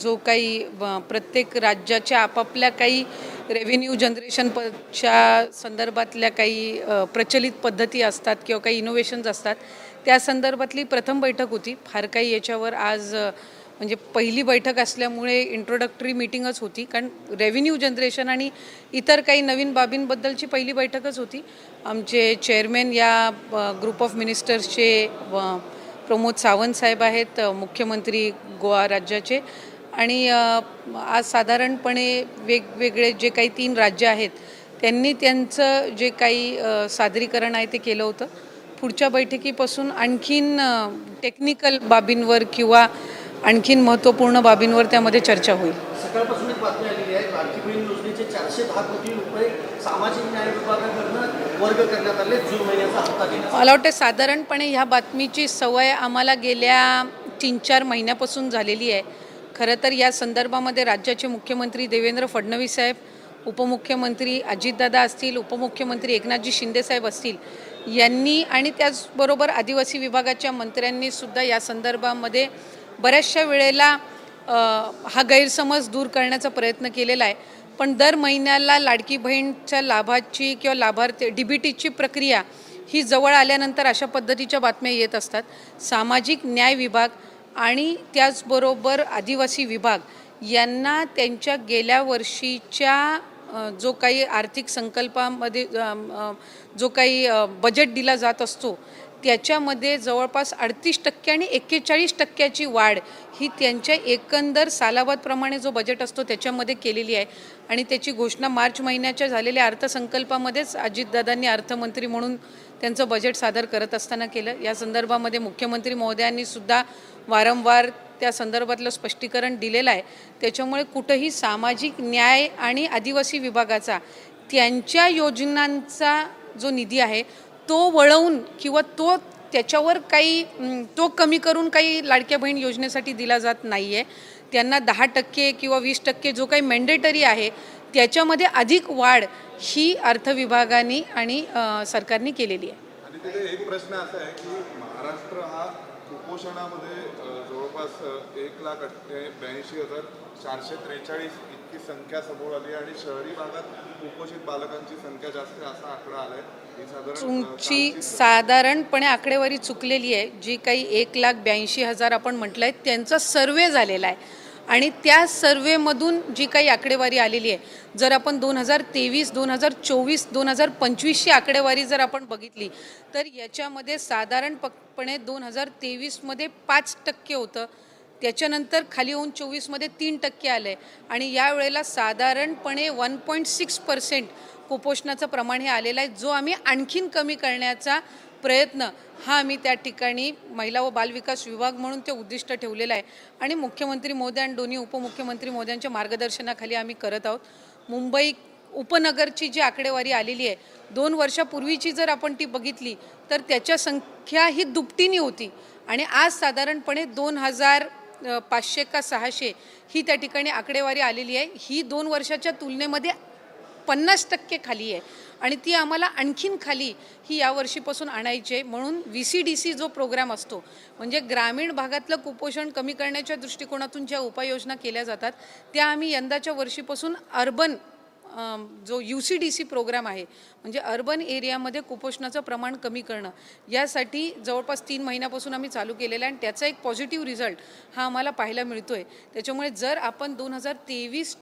जो काही प्रत्येक राज्याच्या आपापल्या काही रेव्हेन्यू जनरेशनच्या संदर्भातल्या काही प्रचलित पद्धती असतात किंवा काही इनोव्हेशन्स असतात, त्या संदर्भातली प्रथम बैठक होती. फार काही याच्यावर आज म्हणजे पहिली बैठक असल्यामुळे इंट्रोडक्टरी मीटिंगच होती, कारण रेव्हेन्यू जनरेशन आणि इतर काही नवीन बाबींबद्दलची पहिली बैठकच होती. आमचे चेअरमॅन या ग्रुप ऑफ मिनिस्टर्सचे प्रमोद सावंत साहेब आहेत, मुख्यमंत्री गोवा राज्याचे, आणि आज साधारणपणे वेगवेगळे जे काही 3 राज्य आहेत त्यांनी त्यांचं जे काही सादरीकरण आहे ते केलं होतं. पुढच्या बैठकीपासून आणखीन टेक्निकल बाबींवर किंवा आणखीन महत्त्वपूर्ण बाबींवर त्यामध्ये चर्चा होईल. सकाळपासून एक बातमी आलेली आहे, लाडकी बहीण योजनेचे 410 कोटी रुपये सामाजिक न्याय विभागाकडून वर्ग करण्यात आले. जून महिन्याचा हप्ता देण्यात मला वाटतं साधारणपणे ह्या बातमीची सवय आम्हाला गेल्या 3-4 महिन्यापासून झालेली आहे. खरं तर या संदर्भामध्ये राज्याचे मुख्यमंत्री देवेंद्र फडणवीस साहेब, उपमुख्यमंत्री अजितदादा असतील, उपमुख्यमंत्री एकनाथजी शिंदे साहेब असतील, यांनी आणि त्याचबरोबर आदिवासी विभागाच्या मंत्र्यांनी सुद्धा या संदर्भामध्ये बऱ्याचशा वेळेला हा गैरसमज दूर करण्याचा प्रयत्न केलेला आहे. पण दर महिन्याला लाडकी बहीणच्या लाभाची किंवा लाभार्थी DBTची प्रक्रिया ही जवळ आल्यानंतर अशा पद्धतीच्या बातम्या येत असतात. सामाजिक न्याय विभाग आणि त्याचबरोबर आदिवासी विभाग यांना त्यांच्या गेल्या वर्षीच्या जो काही आर्थिक संकल्पामध्ये जो काही बजेट दिला जात असतो त्याच्यामध्ये जवळपास 38% आणि 41% वाढ ही त्यांच्या एकंदर सालाबादप्रमाणे जो बजेट असतो त्याच्यामध्ये केलेली आहे. आणि त्याची घोषणा मार्च महिन्याच्या झालेल्या अर्थसंकल्पामध्येच अजितदादांनी अर्थमंत्री म्हणून त्यांचं बजेट सादर करत असताना केलं. या संदर्भामध्ये मुख्यमंत्री महोदयांनी सुद्धा वारंवार त्या संदर्भातलं स्पष्टीकरण दिलेलं आहे. त्याच्यामुळे कुठंही सामाजिक न्याय आणि आदिवासी विभागाचा त्यांच्या योजनांचा जो निधी आहे तो वळवून किंवा त्याच्यावर काही तो कमी करून काही लाडक्या बहीण योजनेसाठी दिला जात नाही आहे. त्यांना 10% किंवा 20% जो काही मॅन्डेटरी आहे त्याच्यामध्ये अधिक वाढ ही अर्थ विभागाने आणि सरकारने केलेली आहे. आणि तिथे एक प्रश्न असा आहे की महाराष्ट्र हा कुपोषणामध्ये जवळपास 1,82,443 इतकी संख्या समोर आली आणि शहरी भागात कुपोषित बालकांची संख्या जास्त असा आकडा आलाय. तुमची साधारणपणे आकडेवारी चुकलेली आहे. जी काही 1,82,000 आपण म्हटलं आहे त्यांचा सर्वे झालेला आहे आणि त्या सर्वेमधून जी काही आकडेवारी आलेली आहे, जर आपण 2023, 2024, 2025ची आकडेवारी जर आपण बघितली तर याच्यामध्ये साधारणपणे 2023मध्ये 5% होतं, त्याच्यानंतर खाली होऊन 24मध्ये 3% आलं आहे आणि यावेळेला साधारणपणे 1.6% कुपोषणाचं प्रमाण हे आलेलं आहे, जो आम्ही आणखीन कमी करण्याचा प्रयत्न हा आम्ही त्या ठिकाणी महिला व बालविकास विभाग म्हणून ते उद्दिष्ट ठेवलेलं आहे आणि मुख्यमंत्री महोदय आणि दोन्ही उपमुख्यमंत्री महोदयांच्या मार्गदर्शनाखाली आम्ही करत आहोत. मुंबई उपनगरची जी आकडेवारी आलेली आहे 2 वर्षापूर्वीची जर आपण ती बघितली तर त्याच्या संख्या ही दुपटीने होती आणि आज साधारणपणे 2,500 का 600 ही त्या ठिकाणी आकडेवारी आलेली आहे. ही 2 वर्षाच्या तुलनेमध्ये 50% खाली आहे आणि ती आम्हाला आणखीन खाली ही यावर्षीपासून आणायची आहे. म्हणून VCDC जो प्रोग्राम असतो म्हणजे ग्रामीण भागातलं कुपोषण कमी करण्याच्या दृष्टिकोनातून ज्या उपाययोजना केल्या जातात त्या आम्ही यंदाच्या वर्षीपासून अर्बन जो UCDC प्रोग्राम आहे म्हणजे अर्बन एरियामध्ये कुपोषणाचं प्रमाण कमी करणं यासाठी जवळपास 3 महिन्यापासून आम्ही चालू केलेलं आहे आणि त्याचा एक पॉझिटिव्ह रिझल्ट हा आम्हाला पाहायला मिळतो आहे. त्याच्यामुळे जर आपण 2023